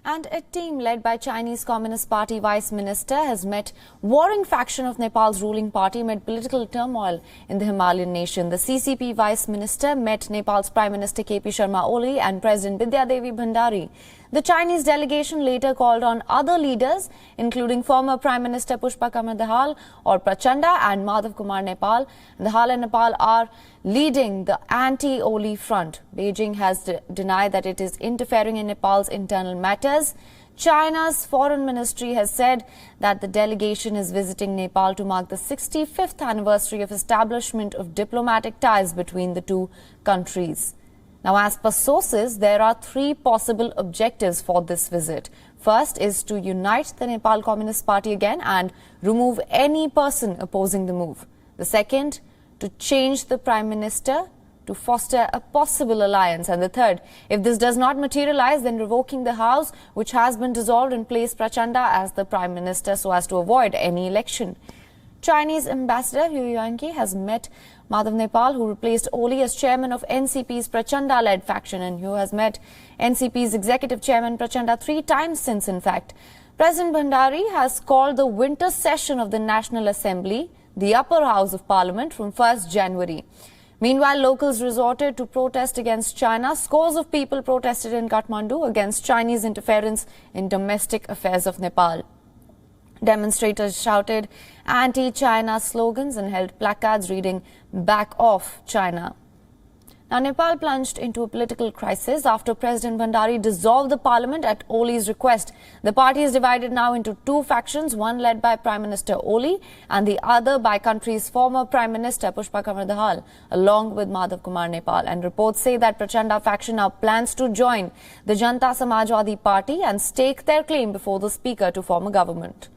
And a team led by Chinese Communist Party Vice Minister has met warring faction of Nepal's ruling party amid political turmoil in the Himalayan nation. The CCP Vice Minister met Nepal's Prime Minister KP Sharma Oli and President Bidya Devi Bhandari. The Chinese delegation later called on other leaders, including former Prime Minister Pushpa Kamal Dahal Prachanda and Madhav Kumar Nepal. Dahal and Nepal are leading the anti-Oli front. Beijing has denied that it is interfering in Nepal's internal matters. China's foreign ministry has said that the delegation is visiting Nepal to mark the 65th anniversary of establishment of diplomatic ties between the two countries. Now, as per sources, there are three possible objectives for this visit. First is to unite the Nepal Communist Party again and remove any person opposing the move. The second, to change the Prime Minister to foster a possible alliance. And the third, if this does not materialize, then revoking the House, which has been dissolved, and place Prachanda as the Prime Minister so as to avoid any election. Chinese Ambassador Hu Yuanqi has met Madhav Nepal, who replaced Oli as chairman of NCP's Prachanda-led faction, and Hu has met NCP's executive chairman Prachanda 3 times since, in fact. President Bhandari has called the winter session of the National Assembly, the upper house of parliament, from 1st January. Meanwhile, locals resorted to protest against China. Scores of people protested in Kathmandu against Chinese interference in domestic affairs of Nepal. Demonstrators shouted anti-China slogans and held placards reading "Back off, China." Now, Nepal plunged into a political crisis after President Bhandari dissolved the parliament at Oli's request. The party is divided now into two factions, one led by Prime Minister Oli and the other by country's former Prime Minister Pushpa Kamal Dahal, along with Madhav Kumar Nepal. And reports say that Prachanda faction now plans to join the Janta Samajwadi Party and stake their claim before the Speaker to form a government.